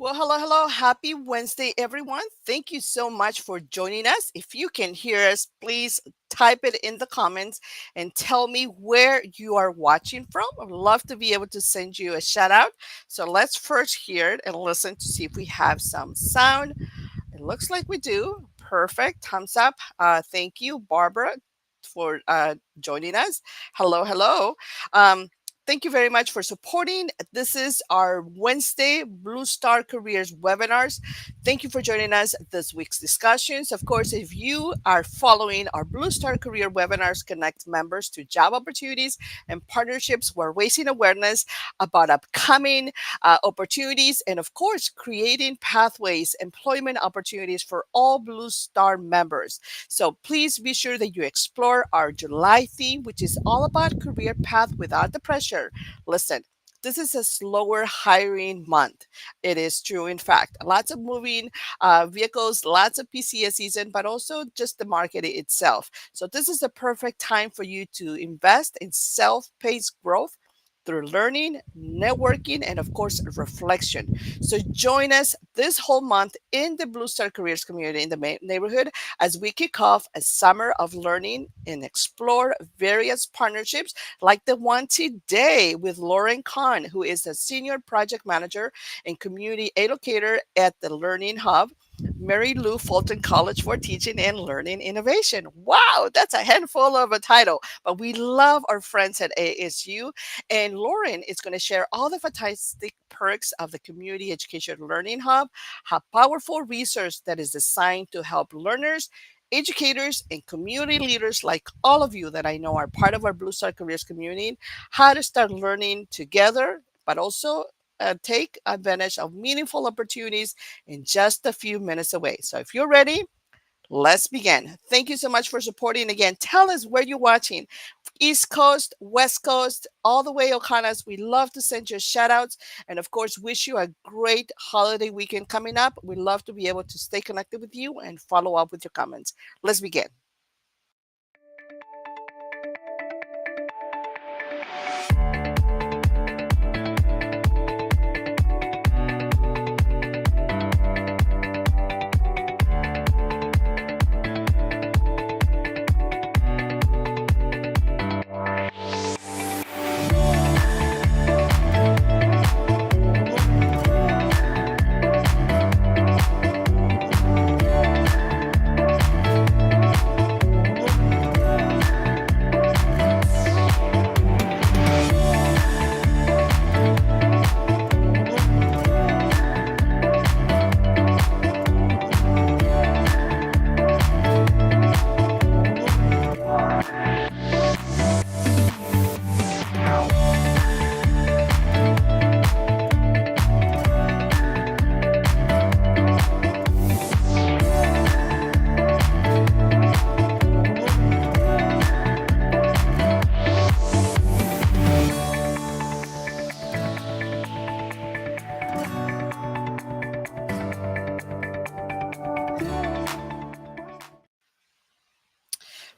Well, hello, hello. Happy Wednesday, everyone. Thank you so much for joining us. If you can hear us, please type it in the comments and tell me where you are watching from. I'd love to be able to send you a shout out. So let's first hear it and listen to see if we have some sound. It looks like we do. Perfect. Thumbs up. Thank you, Barbara, for joining us. Hello, hello. Um, Thank you very much for supporting. This is our Wednesday Blue Star Careers webinars. Thank you for joining us this week's discussions. Of course, if you are following our Blue Star Career webinars, connect members to job opportunities and partnerships. We're raising awareness about upcoming opportunities, and of course, creating pathways, employment opportunities for all Blue Star members. So please be sure that you explore our July theme, which is all about career path without the pressure. Listen. This is a slower hiring month. It is true, in fact. Lots of moving vehicles, lots of PCS season, but also just the market itself. So, this is the perfect time for you to invest in self paced growth through learning, networking, and of course, reflection. So join us this whole month in the Blue Star Careers community in the neighborhood as we kick off a summer of learning and explore various partnerships like the one today with Lauren Conn, who is a senior project manager and community educator at the Learning Hub. Mary Lou Fulton College for Teaching and Learning Innovation. Wow, that's a handful of a title, but we love our friends at ASU, and Lauren is going to share all the fantastic perks of the Community Educator Learning Hub, a powerful resource that is designed to help learners, educators, and community leaders like all of you that I know are part of our Blue Star Careers community, how to start learning together, but also take advantage of meaningful opportunities in just a few minutes away. So if you're ready, let's begin. Thank you so much for supporting again. Tell us where you're watching. East Coast, West Coast, all the way Ocanas. We love to send you shout outs and, of course, wish you a great holiday weekend coming up. We love to be able to stay connected with you and follow up with your comments. Let's begin.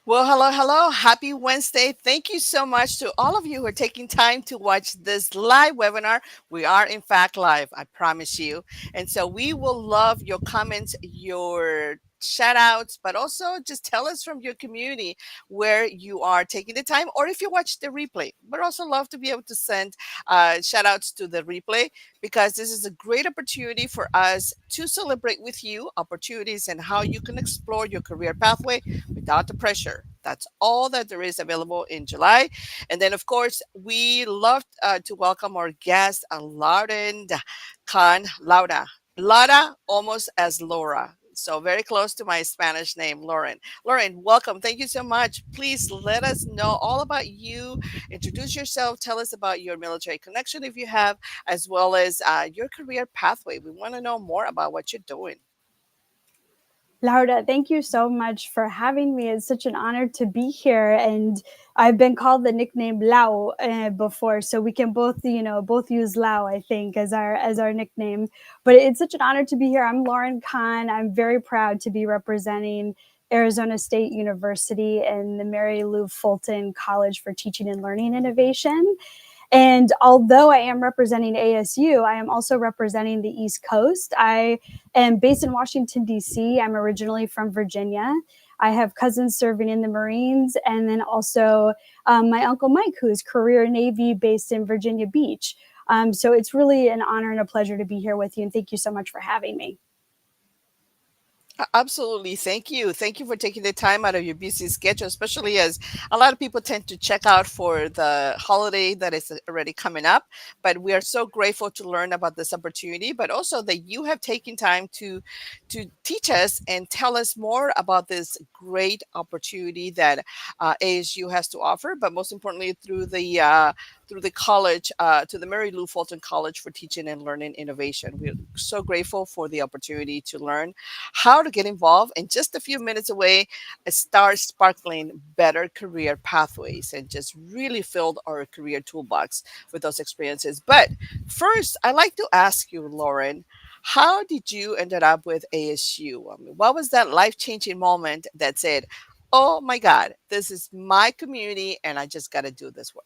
Well, hello, hello. Happy Wednesday. Thank you so much to all of you who are taking time to watch this live webinar. We are, in fact, live, I promise you. And so we will love your comments, your shout outs, but also just tell us from your community where you are taking the time or if you watch the replay. But also love to be able to send shout outs to the replay because this is a great opportunity for us to celebrate with you opportunities and how you can explore your career pathway without the pressure. That's all that there is available in July. And then, of course, we love to welcome our guest, Lauren Conn. Laura, almost as Laura. So very close to my Spanish name, Lauren. Lauren, welcome. Thank you so much. Please let us know all about you. Introduce yourself. Tell us about your military connection if you have, as well as your career pathway. We want to know more about what you're doing. Laura, thank you so much for having me. It's such an honor to be here. And I've been called the nickname Lau before, so we can both use Lau, I think, as our nickname. But it's such an honor to be here. I'm Lauren Conn. I'm very proud to be representing Arizona State University and the Mary Lou Fulton College for Teaching and Learning Innovation. And although I am representing ASU, I am also representing the East Coast. I am based in Washington, D.C. I'm originally from Virginia. I have cousins serving in the Marines, and then also my Uncle Mike, who is career Navy based in Virginia Beach. So it's really an honor and a pleasure to be here with you, and thank you so much for having me. Absolutely. Thank you. Thank you for taking the time out of your busy schedule, especially as a lot of people tend to check out for the holiday that is already coming up. But we are so grateful to learn about this opportunity, but also that you have taken time to teach us and tell us more about this great opportunity that ASU has to offer, but most importantly through the college, to the Mary Lou Fulton College for Teaching and Learning Innovation. We're so grateful for the opportunity to learn how to get involved, and just a few minutes away, start sparkling better career pathways and just really filled our career toolbox with those experiences. But first, I'd like to ask you, Lauren, how did you ended up with ASU? I mean, what was that life-changing moment that said, oh my God, this is my community and I just got to do this work?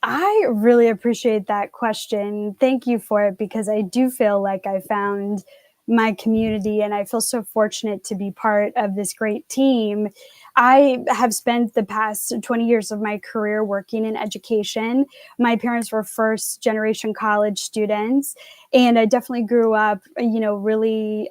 I really appreciate that question. Thank you for it because I do feel like I found my community and I feel so fortunate to be part of this great team. I have spent the past 20 years of my career working in education. My parents were first generation college students, and I definitely grew up, really.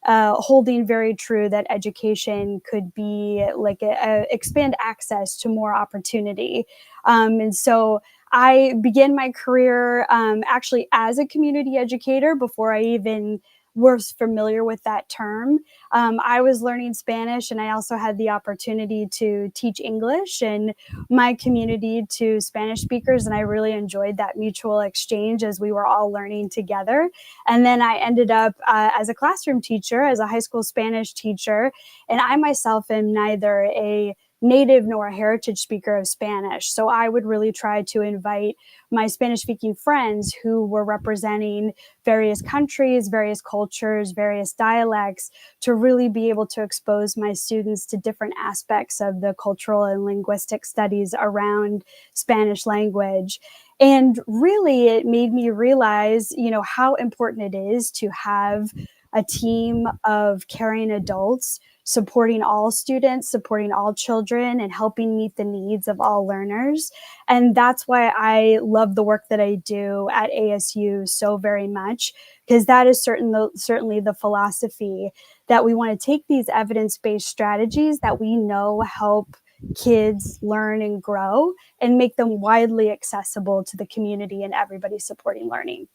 Holding very true that education could be like expand access to more opportunity, and so I began my career actually as a community educator before I even was familiar with that term. I was learning Spanish, and I also had the opportunity to teach English in my community to Spanish speakers. And I really enjoyed that mutual exchange as we were all learning together. And then I ended up as a classroom teacher, as a high school Spanish teacher. And I myself am neither a native nor a heritage speaker of Spanish. So I would really try to invite my Spanish speaking friends who were representing various countries, various cultures, various dialects to really be able to expose my students to different aspects of the cultural and linguistic studies around Spanish language. And really, it made me realize, how important it is to have a team of caring adults supporting all students, supporting all children, and helping meet the needs of all learners. And that's why I love the work that I do at ASU so very much, because that is certainly the philosophy that we want to take these evidence based strategies that we know help kids learn and grow and make them widely accessible to the community and everybody supporting learning.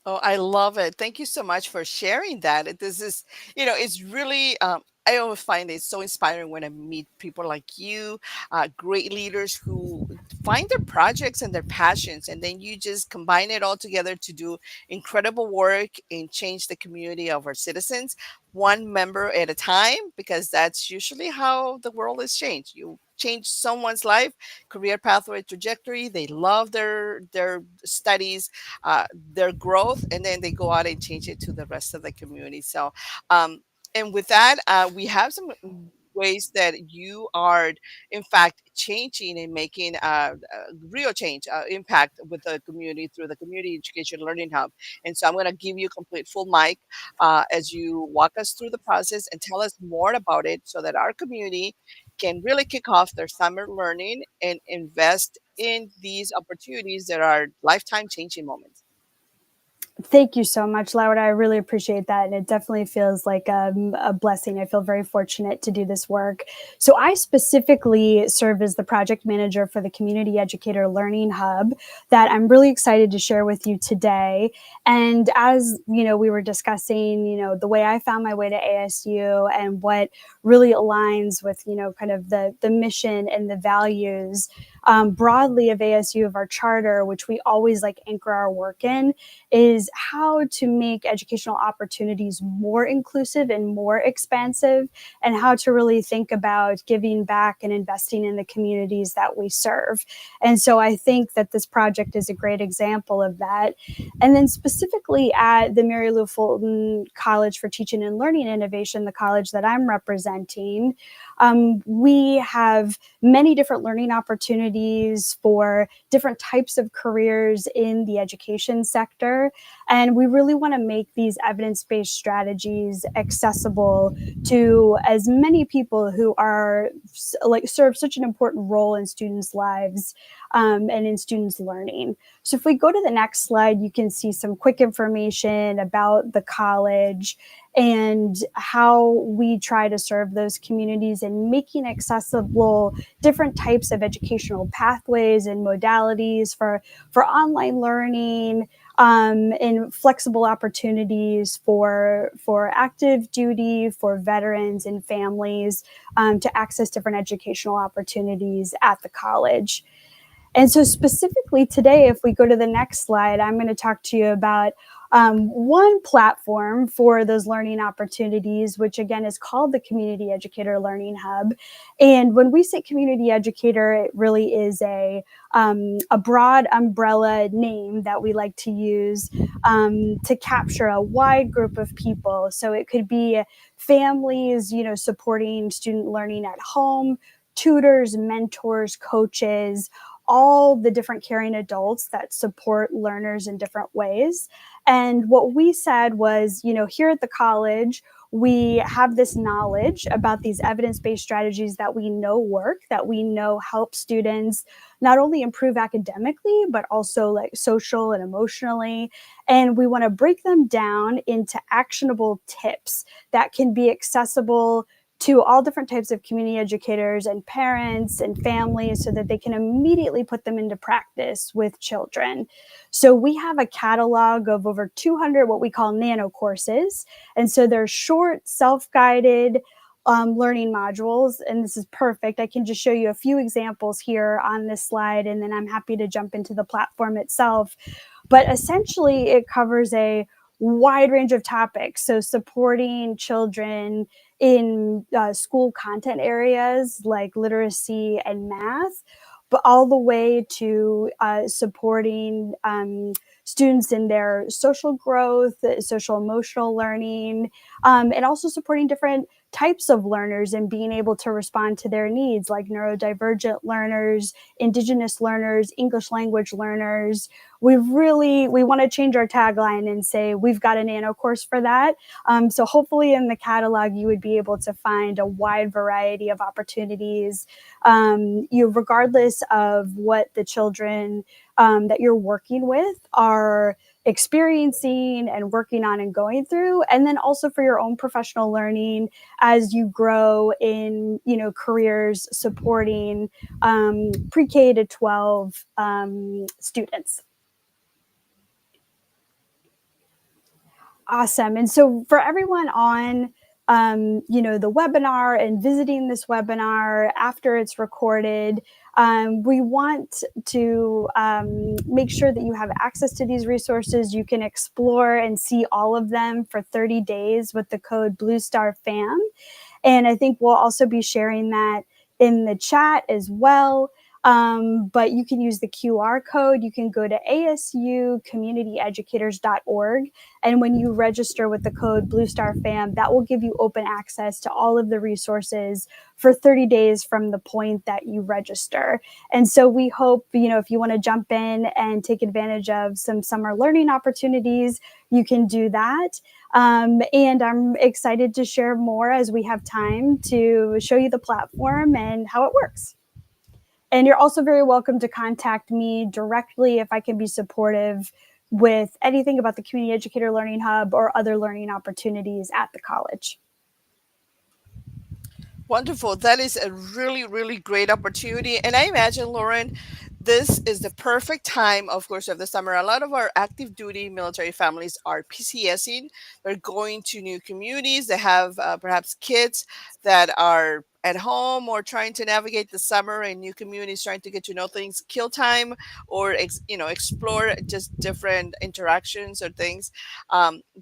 Oh, I love it. Thank you so much for sharing that. This is, it's really, I always find it so inspiring when I meet people like you, great leaders who find their projects and their passions, and then you just combine it all together to do incredible work and change the community of our citizens, one member at a time, because that's usually how the world is changed. You change someone's life, career pathway trajectory. They love their studies, their growth, and then they go out and change it to the rest of the community. So and with that, we have some ways that you are in fact changing and making real change, impact with the community through the Community Education Learning Hub. And so I'm going to give you complete full mic as you walk us through the process and tell us more about it so that our community can really kick off their summer learning and invest in these opportunities that are lifetime changing moments. Thank you so much, Laura. I really appreciate that. And it definitely feels like a blessing. I feel very fortunate to do this work. So, I specifically serve as the project manager for the Community Educator Learning Hub that I'm really excited to share with you today. And as we were discussing, the way I found my way to ASU and what really aligns with, kind of the mission and the values broadly of ASU, of our charter, which we always like anchor our work in, is how to make educational opportunities more inclusive and more expansive, and how to really think about giving back and investing in the communities that we serve. And so I think that this project is a great example of that. And then specifically at the Mary Lou Fulton College for Teaching and Learning Innovation, the college that I'm representing, We have many different learning opportunities for different types of careers in the education sector. And we really want to make these evidence based strategies accessible to as many people who are like serve such an important role in students' lives and in students' learning. So if we go to the next slide, you can see some quick information about the college and how we try to serve those communities and making accessible different types of educational pathways and modalities for online learning, and flexible opportunities for active duty, for veterans and families, to access different educational opportunities at the college. And so, specifically today, if we go to the next slide, I'm going to talk to you about one platform for those learning opportunities, which again is called the Community Educator Learning Hub. And when we say community educator, it really is a broad umbrella name that we like to use to capture a wide group of people. So it could be families, supporting student learning at home, tutors, mentors, coaches, all the different caring adults that support learners in different ways. And what we said was, here at the college, we have this knowledge about these evidence based strategies that we know work, that we know help students not only improve academically, but also like social and emotionally. And we want to break them down into actionable tips that can be accessible to all different types of community educators and parents and families so that they can immediately put them into practice with children. So we have a catalog of over 200 what we call nano courses. And so they're short, self-guided learning modules. And this is perfect. I can just show you a few examples here on this slide, and then I'm happy to jump into the platform itself. But essentially, it covers a wide range of topics. So supporting children in school content areas like literacy and math, but all the way to supporting students in their social growth, social emotional learning, and also supporting different types of learners and being able to respond to their needs, like neurodivergent learners, indigenous learners, English language learners. We want to change our tagline and say we've got a nano course for that. So hopefully in the catalog you would be able to find a wide variety of opportunities, regardless of what the children that you're working with are experiencing and working on and going through, and then also for your own professional learning as you grow in careers supporting pre-K to 12 students. Awesome. And so for everyone on the webinar and visiting this webinar after it's recorded, we want to make sure that you have access to these resources. You can explore and see all of them for 30 days with the code BlueStarFam. And I think we'll also be sharing that in the chat as well. But you can use the QR code. You can go to asucommunityeducators.org. And when you register with the code BlueStarFam, that will give you open access to all of the resources for 30 days from the point that you register. And so we hope, if you want to jump in and take advantage of some summer learning opportunities, you can do that. And I'm excited to share more as we have time to show you the platform and how it works. And you're also very welcome to contact me directly if I can be supportive with anything about the Community Educator Learning Hub or other learning opportunities at the college. Wonderful. That is a really, really great opportunity. And I imagine, Lauren, this is the perfect time, of course, of the summer. A lot of our active duty military families are PCSing. They're going to new communities. They have perhaps kids that are at home or trying to navigate the summer in new communities, trying to get to know things, kill time, or explore just different interactions or things.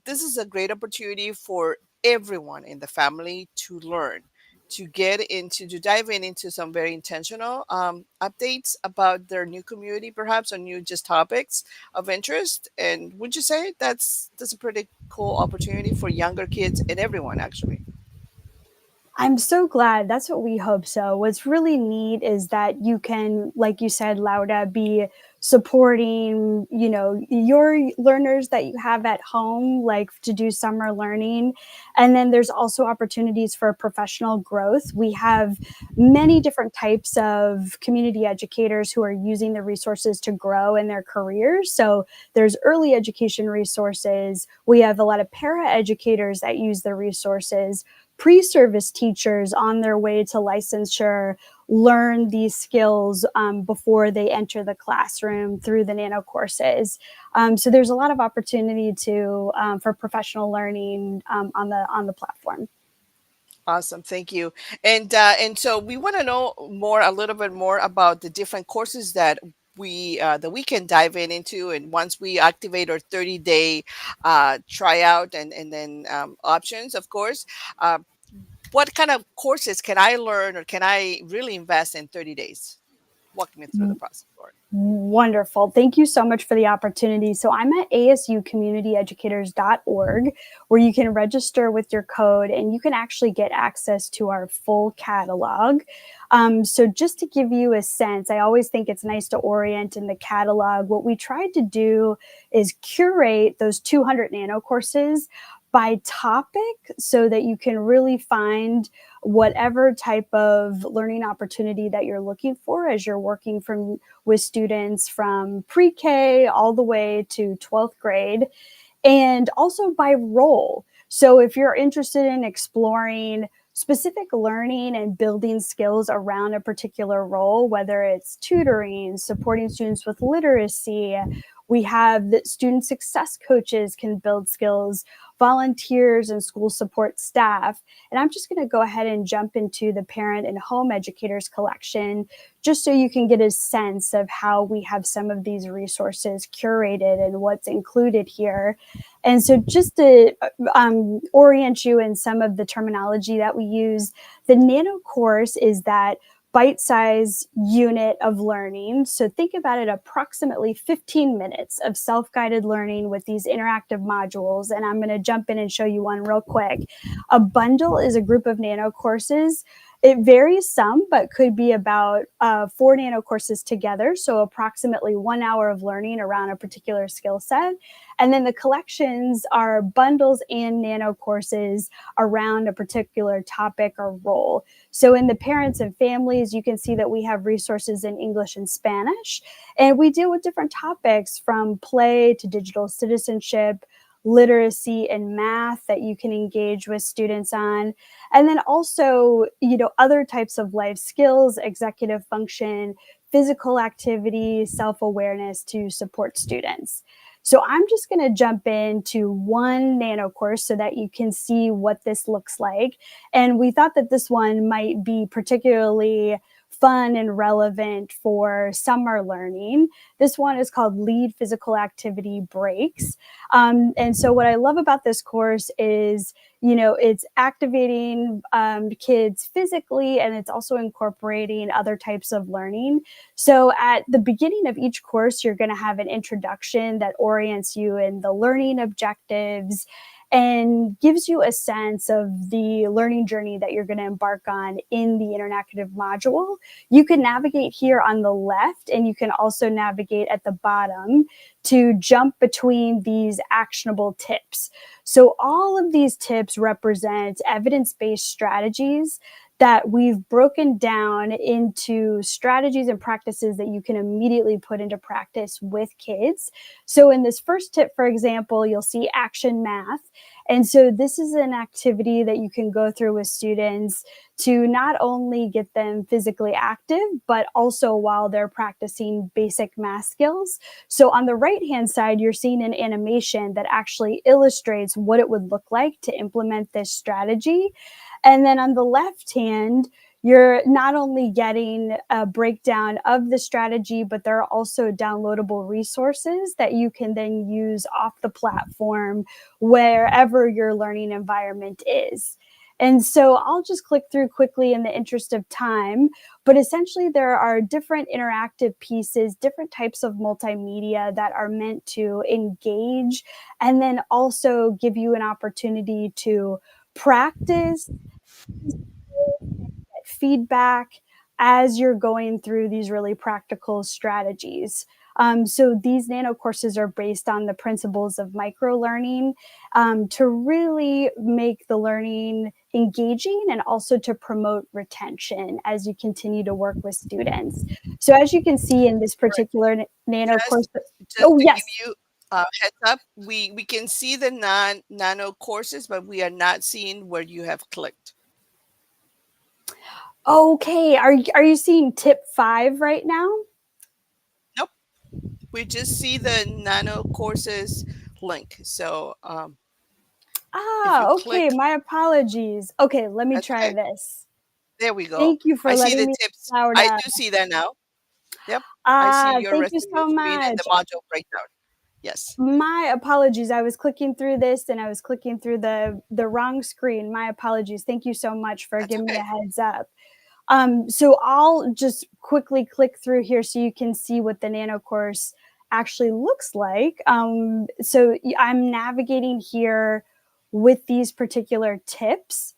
This is a great opportunity for everyone in the family to learn, to dive into some very intentional updates about their new community, perhaps, or new just topics of interest. And would you say that's a pretty cool opportunity for younger kids and everyone, actually? I'm so glad. That's what we hope so. What's really neat is that you can, like you said, Laura, be supporting, your learners that you have at home, like to do summer learning. And then there's also opportunities for professional growth. We have many different types of community educators who are using the resources to grow in their careers. So there's early education resources. We have a lot of para educators that use the resources. Pre-service teachers on their way to licensure learn these skills before they enter the classroom through the nano courses. So there's a lot of opportunity to for professional learning on the platform. Awesome, thank you. And so we want to know more, a little bit more about the different courses that we can dive into, and once we activate our 30-day tryout and then options, of course. Uh, what kind of courses can I learn or can I really invest in 30 days? Walk me through the process, Lord. Wonderful. Thank you so much for the opportunity. So I'm at asUcommunityeducators.org, where you can register with your code and you can actually get access to our full catalog. So just to give you a sense, I always think it's nice to orient in the catalog. What we tried to do is curate those 200 nano courses by topic so that you can really find whatever type of learning opportunity that you're looking for as you're working with students from pre-K all the way to 12th grade, and also by role. So if you're interested in exploring specific learning and building skills around a particular role, whether it's tutoring, supporting students with literacy, we have that student success coaches can build skills, volunteers and school support staff. And I'm just going to go ahead and jump into the parent and home educators collection just so you can get a sense of how we have some of these resources curated and what's included here. And so, just to orient you in some of the terminology that we use, the nano course is that bite-sized unit of learning. So think about it, approximately 15 minutes of self-guided learning with these interactive modules. And I'm going to jump in and show you one real quick. A bundle is a group of nano courses. It varies some, but could be about 4 nano courses together. So approximately 1 hour of learning around a particular skill set. And then the collections are bundles and nano courses around a particular topic or role. So in the parents and families, you can see that we have resources in English and Spanish. And we deal with different topics from play to digital citizenship, literacy and math that you can engage with students on. And then also, other types of life skills, executive function, physical activity, self-awareness to support students. So I'm just going to jump into one nano course so that you can see what this looks like. And we thought that this one might be particularly fun and relevant for summer learning. This one is called Lead Physical Activity Breaks. And so what I love about this course is, it's activating kids physically, and it's also incorporating other types of learning. So at the beginning of each course, you're going to have an introduction that orients you in the learning objectives and gives you a sense of the learning journey that you're going to embark on in the interactive module. You can navigate here on the left, and you can also navigate at the bottom to jump between these actionable tips. So all of these tips represent evidence-based strategies that we've broken down into strategies and practices that you can immediately put into practice with kids. So in this first tip, for example, you'll see action math. And so this is an activity that you can go through with students to not only get them physically active, but also while they're practicing basic math skills. So on the right-hand side, you're seeing an animation that actually illustrates what it would look like to implement this strategy. And then on the left hand, you're not only getting a breakdown of the strategy, but there are also downloadable resources that you can then use off the platform wherever your learning environment is. And so I'll just click through quickly in the interest of time, but essentially there are different interactive pieces, different types of multimedia that are meant to engage and then also give you an opportunity to practice feedback as you're going through these really practical strategies. So these nano courses are based on the principles of micro learning, to really make the learning engaging and also to promote retention as you continue to work with students. So as you can see in this Right. particular nano course, Just oh to give yes, you a heads up, we can see the nano courses, but we are not seeing where you have clicked. okay. Are you seeing tip 5 right now? Nope, we just see the nano courses link. So if you Ah, okay. click, My apologies. Okay, let me that's try okay. this. There we go. Thank you I for see letting the me tips. loud I up. do see that now. Yep. I see Ah, your thank you resume so screen and the much. module breakdown. Yes, My apologies. I was clicking through this and I was clicking through the wrong screen. My apologies. Thank you so much for that's giving me a okay. heads up. So I'll just quickly click through here so you can see what the nano course actually looks like. I'm navigating here with these particular tips.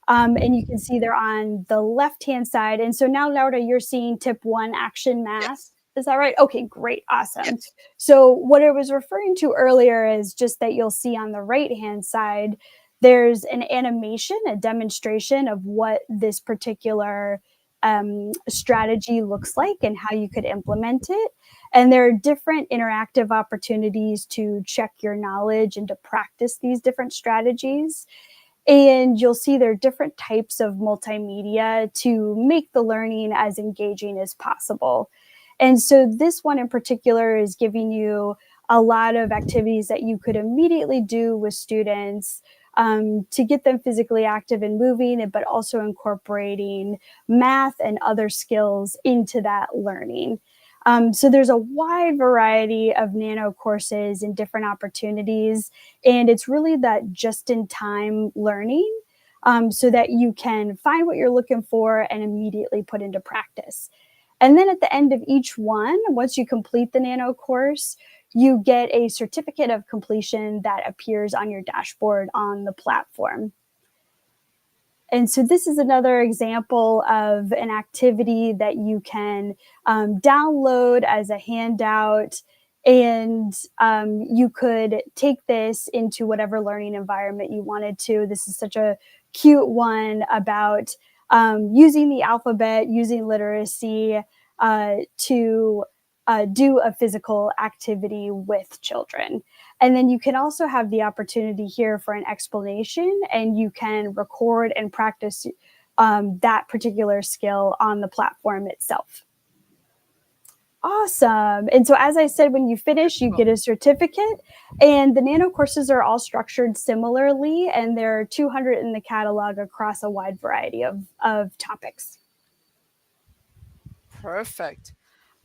And you can see they're on the left hand side. And so now, Laura, you're seeing tip 1, action math. Yes, Is that right? Okay, great. Awesome. yes. So, what I was referring to earlier is just that you'll see on the right hand side, there's an animation, a demonstration of what this particular strategy looks like and how you could implement it. And there are different interactive opportunities to check your knowledge and to practice these different strategies. And you'll see there are different types of multimedia to make the learning as engaging as possible. And so this one in particular is giving you a lot of activities that you could immediately do with students, to get them physically active and moving, but also incorporating math and other skills into that learning. So there's a wide variety of nano courses and different opportunities, and it's really that just in time learning, so that you can find what you're looking for and immediately put into practice. And then at the end of each one, once you complete the nano course, you get a certificate of completion that appears on your dashboard on the platform. And so this is another example of an activity that you can download as a handout. And you could take this into whatever learning environment you wanted to. This is such a cute one about using the alphabet, using literacy, to do a physical activity with children. And then you can also have the opportunity here for an explanation, and you can record and practice that particular skill on the platform itself. Awesome. And so, as I said, when you finish, you Cool. get a certificate. And the nano courses are all structured similarly, and there are 200 in the catalog across a wide variety of topics. Perfect.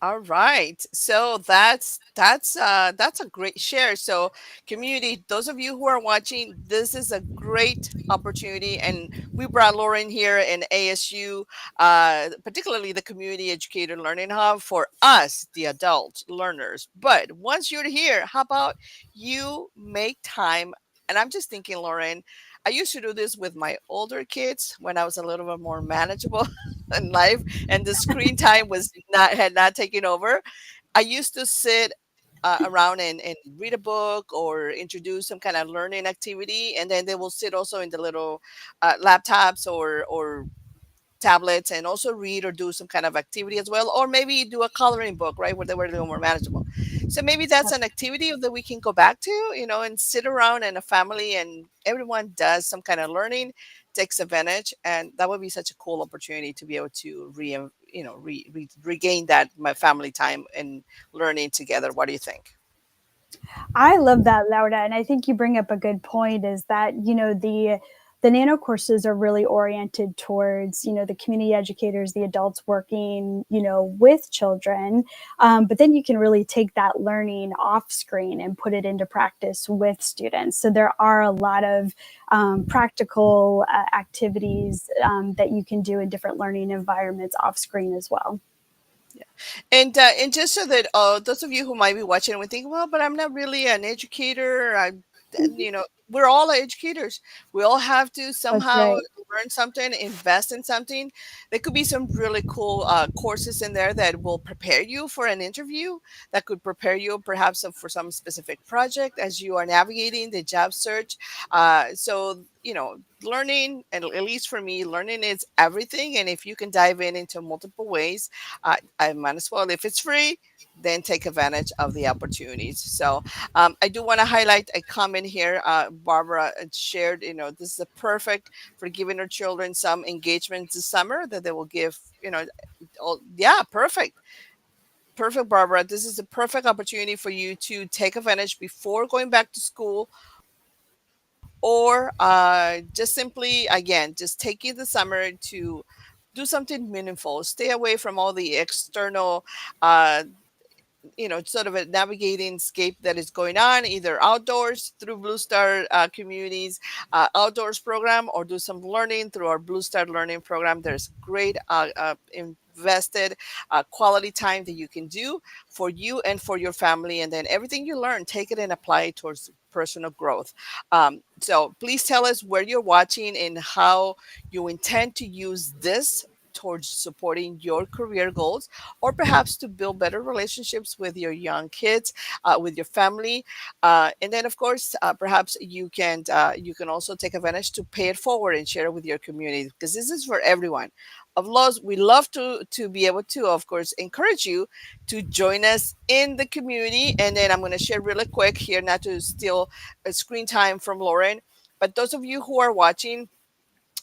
All right. So that's a great share. So community, those of you who are watching, this is a great opportunity. And we brought Lauren here in ASU, particularly the Community Educator Learning Hub for us, the adult learners. But once you're here, how about you make time? And I'm just thinking, Lauren, I used to do this with my older kids when I was a little bit more manageable in life and the screen time was not had not taken over. I used to sit around and read a book or introduce some kind of learning activity, and then they will sit also in the little laptops or tablets and also read or do some kind of activity as well, or maybe do a coloring book, right, where they were a little more manageable. So maybe that's an activity that we can go back to, and sit around in a family and everyone does some kind of learning, takes advantage, and that would be such a cool opportunity to be able to regain that my family time and learning together. What do you think? I love that, Laura, and I think you bring up a good point. Is that the nano courses are really oriented towards the community educators, the adults working with children, but then you can really take that learning off screen and put it into practice with students. So there are a lot of practical activities that you can do in different learning environments off screen as well. Yeah. And just so that those of you who might be watching would think, well, but I'm not really an educator. Mhm. We're all educators. We all have to That's somehow right. learn something, invest in something. There could be some really cool courses in there that will prepare you for an interview, that could prepare you perhaps for some specific project as you are navigating the job search. So, learning, and at least for me, learning is everything. And if you can dive in into multiple ways, I might as well, if it's free, then take advantage of the opportunities. So I do want to highlight a comment here. Barbara shared, this is a perfect for giving her children some engagement this summer that they will give, yeah, perfect. Perfect, Barbara. This is a perfect opportunity for you to take advantage before going back to school, or just simply, again, just taking the summer to do something meaningful. Stay away from all the external uh, sort of a navigating scape that is going on either outdoors through Blue Star Communities outdoors program, or do some learning through our Blue Star learning program. There's great invested quality time that you can do for you and for your family, and then everything you learn, take it and apply it towards personal growth. So please tell us where you're watching and how you intend to use this towards supporting your career goals, or perhaps to build better relationships with your young kids, with your family, and then of course, perhaps you can also take advantage to pay it forward and share it with your community, because this is for everyone. Of laws, we love to be able to, of course, encourage you to join us in the community. And then I'm going to share really quick here, not to steal screen time from Lauren, but those of you who are watching,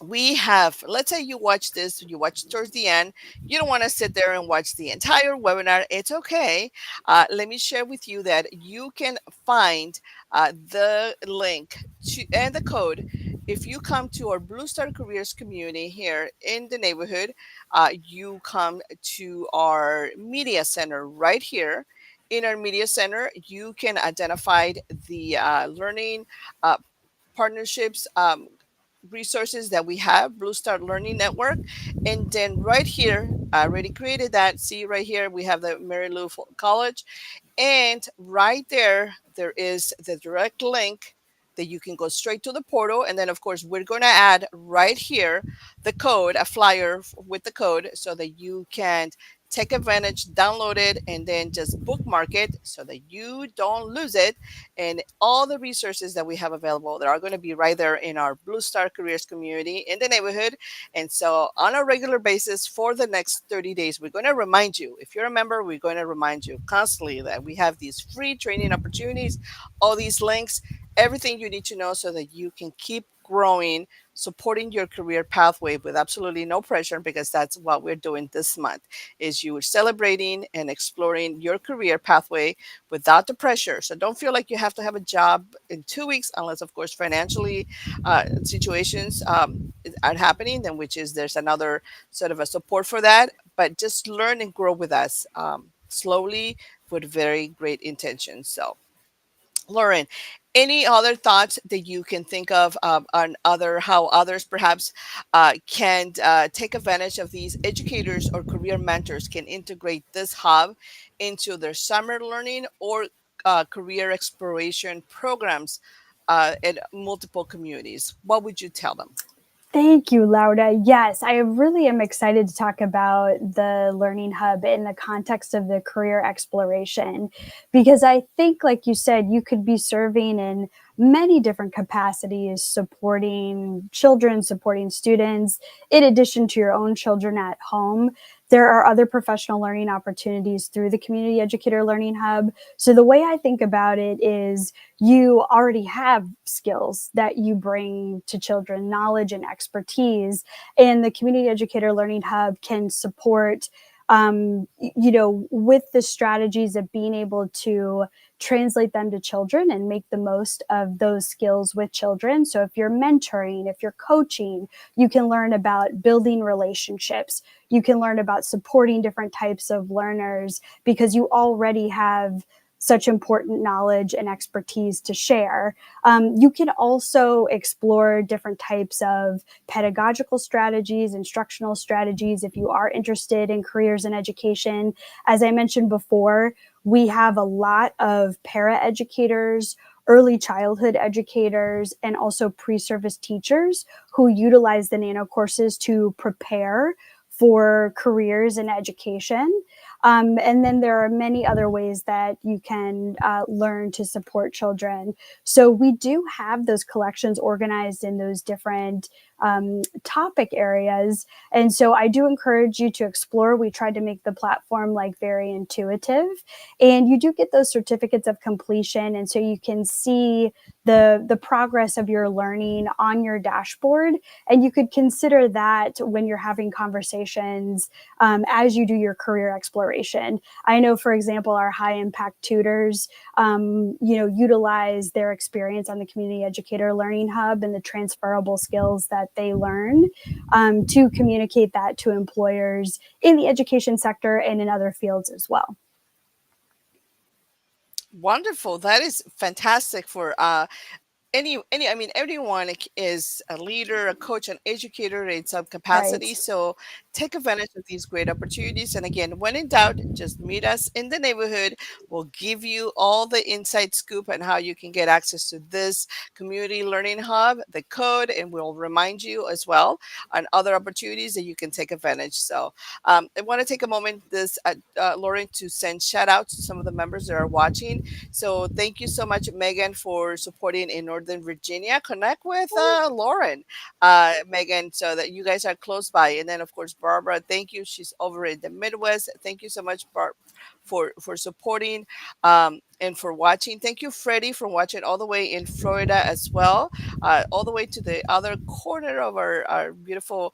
we have, let's say you watch this, you watch towards the end, you don't want to sit there and watch the entire webinar, it's okay. Let me share with you that you can find the link to and the code if you come to our Blue Star Careers community here in the neighborhood. You come to our media center right here. In our media center, you can identify the learning uh, partnerships, resources that we have, Blue Star Learning Network. And then right here, I already created that. See right here, we have the Mary Lou College. And right there, there is the direct link that you can go straight to the portal. And then, of course, we're going to add right here the code, a flyer with the code, so that you can take advantage, download it, and then just bookmark it so that you don't lose it. And all the resources that we have available, that are going to be right there in our Blue Star Careers community in the neighborhood. And so on a regular basis for the next 30 days, we're going to remind you, if you're a member, we're going to remind you constantly that we have these free training opportunities, all these links, everything you need to know so that you can keep growing, supporting your career pathway with absolutely no pressure, because that's what we're doing this month, is you celebrating and exploring your career pathway without the pressure. So don't feel like you have to have a job in 2 weeks, unless of course financially situations are happening, then which is there's another sort of a support for that. But just learn and grow with us, slowly, with very great intentions. So Lauren, any other thoughts that you can think of, on other how others perhaps can take advantage of these educators or career mentors can integrate this hub into their summer learning or career exploration programs in multiple communities? What would you tell them? Thank you, Laura. Yes, I really am excited to talk about the Learning Hub in the context of the career exploration, because I think, like you said, you could be serving in many different capacities, supporting children, supporting students, in addition to your own children at home. There are other professional learning opportunities through the Community Educator Learning Hub. So the way I think about it is, you already have skills that you bring to children, knowledge and expertise, and the Community Educator Learning Hub can support, with the strategies of being able to translate them to children and make the most of those skills with children. So if you're mentoring, if you're coaching, you can learn about building relationships. You can learn about supporting different types of learners, because you already have such important knowledge and expertise to share. You can also explore different types of pedagogical strategies, instructional strategies, if you are interested in careers in education. As I mentioned before, we have a lot of paraeducators, early childhood educators, and also pre service teachers who utilize the nano courses to prepare for careers in education. And then there are many other ways that you can learn to support children. So we do have those collections organized in those different topic areas. And so I do encourage you to explore. We tried to make the platform like very intuitive, and you do get those certificates of completion. And so you can see the progress of your learning on your dashboard, and you could consider that when you're having conversations as you do your career exploration. I know, for example, our high impact tutors, utilize their experience on the Community Educator Learning Hub and the transferable skills that they learn to communicate that to employers in the education sector and in other fields as well. Wonderful. That is fantastic for any I mean everyone is a leader, a coach, an educator in some Right. capacity, so take advantage of these great opportunities. And again, when in doubt, just meet us in the neighborhood. We'll give you all the inside scoop on how you can get access to this community learning hub, the code, and we'll remind you as well on other opportunities that you can take advantage. So I want to take a moment, this Lauren, to send shout outs to some of the members that are watching. So thank you so much, Megan, for supporting in Northern Virginia. Connect with Lauren, Megan, so that you guys are close by. And then, of course, Barbara, thank you. She's over in the Midwest. Thank you so much, Barb, for supporting and for watching. Thank you, Freddie, for watching all the way in Florida as well, all the way to the other corner of our beautiful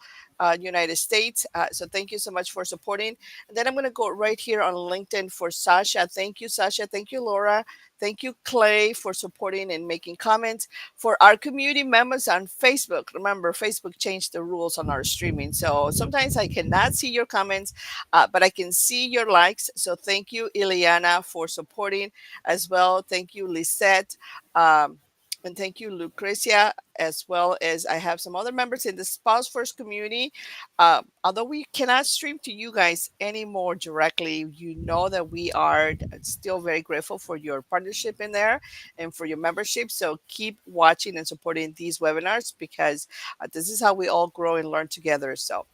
United States. So thank you so much for supporting. And then I'm going to go right here on LinkedIn for Sasha. Thank you, Sasha. Thank you, Laura. Thank you, Clay, for supporting and making comments. For our community members on Facebook, remember, Facebook changed the rules on our streaming. So sometimes I cannot see your comments, but I can see your likes. So thank you, Ileana, for supporting as well. Thank you, Lisette. Um, and thank you, Lucrecia, as well as I have some other members in the Spouse First community. Although we cannot stream to you guys anymore directly, you know that we are still very grateful for your partnership in there and for your membership. So keep watching and supporting these webinars, because this is how we all grow and learn together. So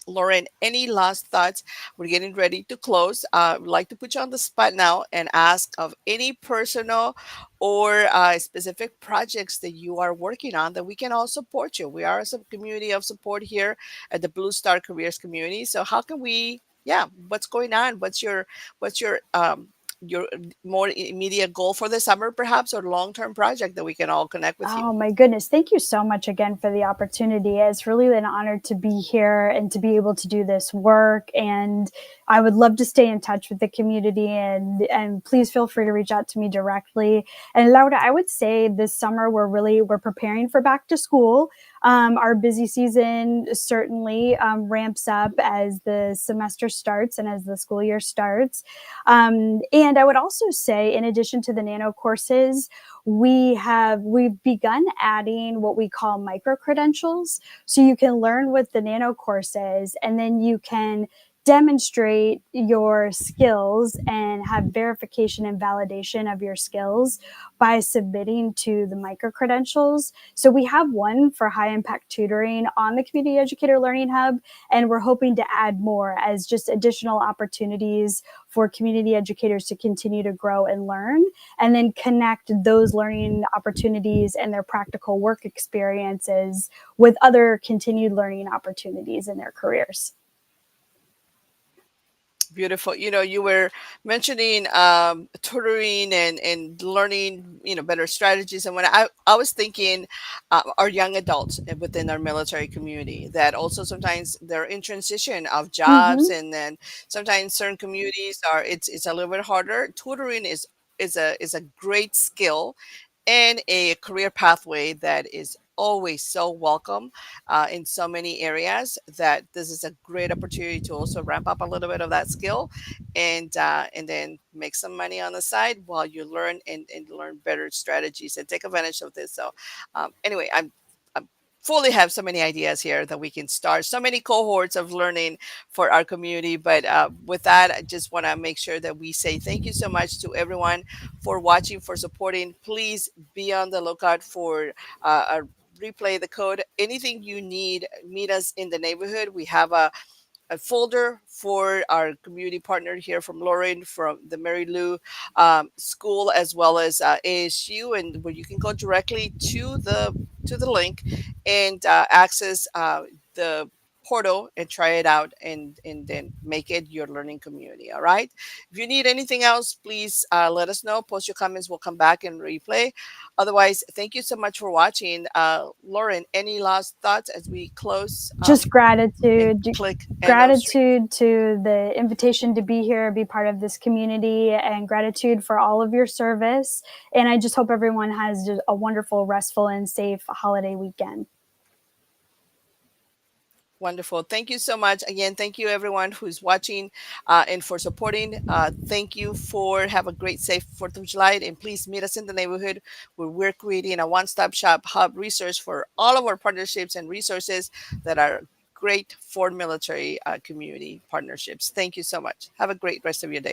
Lauren, any last thoughts? We're getting ready to close. I'd like to put you on the spot now and ask of any personal or specific projects that you are working on that we can all support you. We are a community of support here at the Blue Star Careers community. So how can we? Yeah, what's going on? What's your more immediate goal for the summer, perhaps, or long-term project that we can all connect with you? Oh my goodness. Thank you so much again for the opportunity. It's really an honor to be here and to be able to do this work. And I would love to stay in touch with the community, and please feel free to reach out to me directly. And Laura, I would say this summer we're preparing for back to school. Our busy season certainly ramps up as the semester starts and as the school year starts. And I would also say, in addition to the nano courses, we've begun adding what we call micro credentials, so you can learn with the nano courses, and then you can demonstrate your skills and have verification and validation of your skills by submitting to the micro credentials. So we have one for high impact tutoring on the Community Educator Learning Hub, and we're hoping to add more as just additional opportunities for community educators to continue to grow and learn, and then connect those learning opportunities and their practical work experiences with other continued learning opportunities in their careers. Beautiful. You were mentioning tutoring and learning, better strategies. And when I was thinking, our young adults within our military community that also sometimes they're in transition of jobs, Mm-hmm. and then sometimes certain communities are it's a little bit harder. Tutoring is a great skill and a career pathway that is always so welcome in so many areas, that this is a great opportunity to also ramp up a little bit of that skill, and then make some money on the side while you learn and learn better strategies and take advantage of this. So anyway, I'm fully have so many ideas here that we can start, so many cohorts of learning for our community. But with that, I just want to make sure that we say thank you so much to everyone for watching, for supporting. Please be on the lookout for a replay, the code, anything you need. Meet us in the neighborhood. We have a folder for our community partner here from Lauren from the Mary Lou School, as well as ASU, and where you can go directly to the link and access the portal and try it out, and then make it your learning community. All right. If you need anything else, please let us know. Post your comments. We'll come back and replay. Otherwise, thank you so much for watching. Lauren, any last thoughts as we close Just and gratitude, click end of stream? gratitude to the invitation to be here, be part of this community, and gratitude for all of your service. And I just hope everyone has just a wonderful, restful, and safe holiday weekend. Wonderful. Thank you so much. Again, thank you everyone who's watching and for supporting. Thank you for have a great, safe 4th of July. And please meet us in the neighborhood where we're creating a one-stop shop hub resource for all of our partnerships and resources that are great for military community partnerships. Thank you so much. Have a great rest of your day.